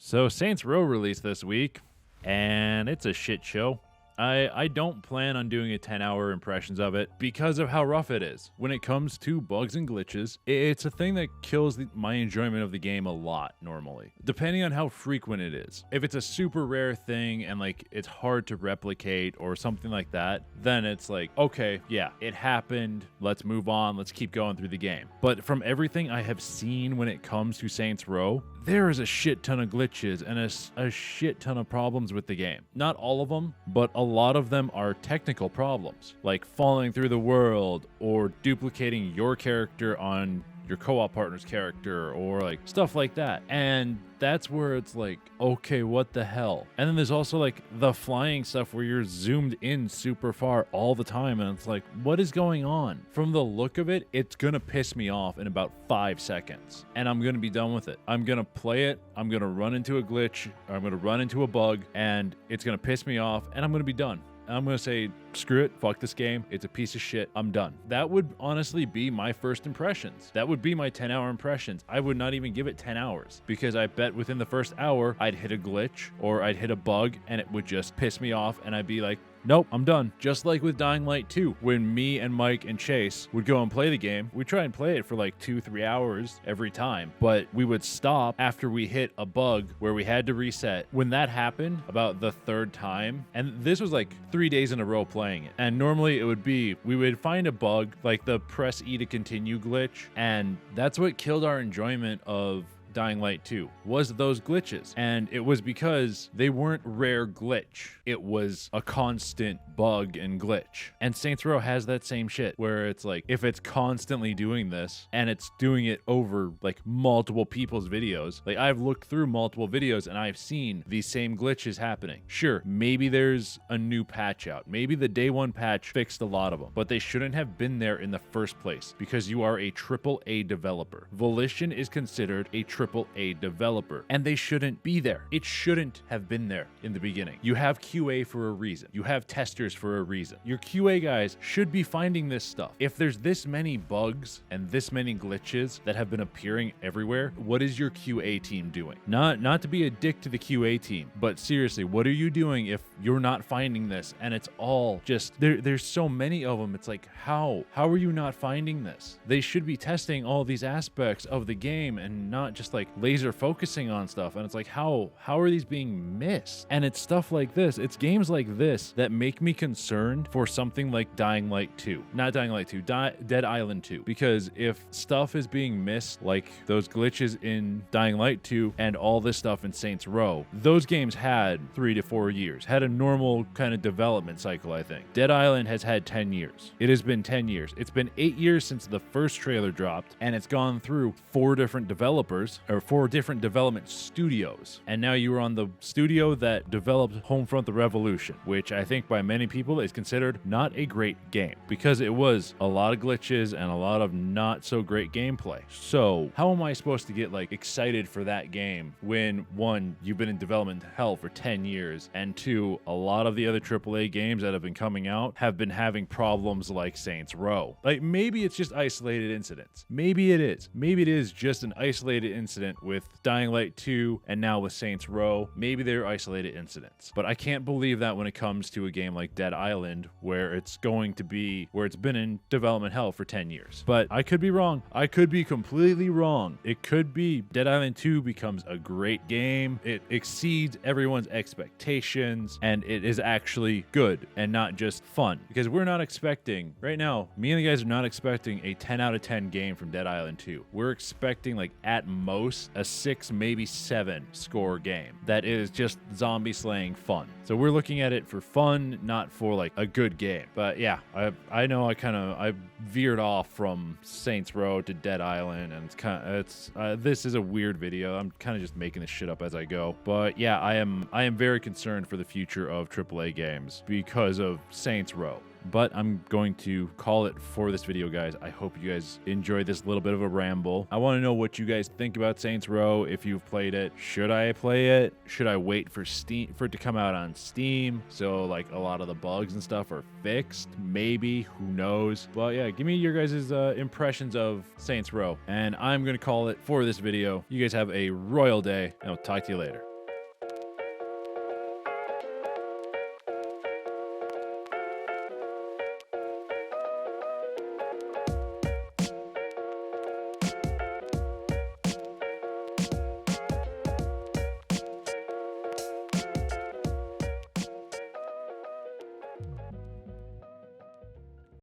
So Saints Row released this week, and it's a shit show. I don't plan on doing a 10-hour impressions of it because of how rough it is. When it comes to bugs and glitches, it's a thing that kills my enjoyment of the game a lot normally, depending on how frequent it is. If it's a super rare thing and like it's hard to replicate or something like that, then it's like, okay, yeah, it happened. Let's move on. Let's keep going through the game. But from everything I have seen when it comes to Saints Row, there is a shit ton of glitches and a shit ton of problems with the game. Not all of them, but a lot of them are technical problems, like falling through the world or duplicating your character on your co-op partner's character or like stuff like that. And that's where it's like, okay, what the hell? And then there's also like the flying stuff where you're zoomed in super far all the time. And it's like, what is going on? From the look of it, it's going to piss me off in about 5 seconds and I'm going to be done with it. I'm going to play it. I'm going to run into a glitch. Or I'm going to run into a bug and it's going to piss me off and I'm going to be done. I'm going to say, screw it, fuck this game, it's a piece of shit, I'm done. That would honestly be my first impressions. That would be my 10-hour impressions. I would not even give it 10 hours because I bet within the first hour I'd hit a glitch or I'd hit a bug and it would just piss me off and I'd be like, nope, I'm done. Just like with Dying Light 2, when me and Mike and Chase would go and play the game, we'd try and play it for like 2-3 hours every time, but we would stop after we hit a bug where we had to reset. When that happened about the third time, and this was like 3 days in a row playing it, and normally it would be, we would find a bug, like the press E to continue glitch, and that's what killed our enjoyment of Dying Light 2 was those glitches. And it was because they weren't rare glitch. It was a constant bug and glitch. And Saints Row has that same shit where it's like, if it's constantly doing this and it's doing it over like multiple people's videos, like I've looked through multiple videos and I've seen these same glitches happening. Sure, maybe there's a new patch out. Maybe the day one patch fixed a lot of them, but they shouldn't have been there in the first place because you are a AAA developer. Volition is considered a AAA developer and they shouldn't be there. It shouldn't have been there in the beginning. You have QA for a reason. You have testers for a reason. Your QA guys should be finding this stuff. If there's this many bugs and this many glitches that have been appearing everywhere, what is your QA team doing? Not to be a dick to the QA team, but seriously, what are you doing if you're not finding this and it's all just there's so many of them? It's like, how are you not finding this? They should be testing all these aspects of the game and not just like laser focusing on stuff. And it's like, how are these being missed? And it's stuff like this, it's games like this that make me concerned for something like Dying Light 2. Not Dying Light 2, Dead Island 2. Because if stuff is being missed, like those glitches in Dying Light 2 and all this stuff in Saints Row, those games had 3 to 4 years, had a normal kind of development cycle, I think. Dead Island has had 10 years. It has been 10 years. It's been 8 years since the first trailer dropped, and it's gone through 4 different developers, or 4 different development studios. And now you are on the studio that developed Homefront: The Revolution, which I think by many people is considered not a great game because it was a lot of glitches and a lot of not so great gameplay. So how am I supposed to get like excited for that game when 1, you've been in development hell for 10 years, and 2, a lot of the other AAA games that have been coming out have been having problems like Saints Row. Like maybe it's just isolated incidents. Maybe it is. Maybe it is just an isolated incident with Dying Light 2 and now with Saints Row. Maybe they're isolated incidents. But I can't believe that when it comes to a game like Dead Island, where it's been in development hell for 10 years. But I could be wrong. I could be completely wrong. It could be Dead Island 2 becomes a great game. It exceeds everyone's expectations and it is actually good and not just fun. Because we're not expecting, right now, me and the guys are not expecting a 10 out of 10 game from Dead Island 2. We're expecting like at most a 6, maybe 7 score game that is just zombie slaying fun. So we're looking at it for fun, not for like a good game. But yeah, I know I veered off from Saints Row to Dead Island, and this is a weird video. I'm kind of just making this shit up as I go. But yeah, I am very concerned for the future of AAA games because of Saints Row. But I'm going to call it for this video, guys. I hope you guys enjoyed this little bit of a ramble. I want to know what you guys think about Saints Row, if you've played it. Should I play it? Should I wait for it to come out on Steam so like a lot of the bugs and stuff are fixed? Maybe, who knows? But yeah, give me your guys' impressions of Saints Row, and I'm going to call it for this video. You guys have a royal day, and I'll talk to you later.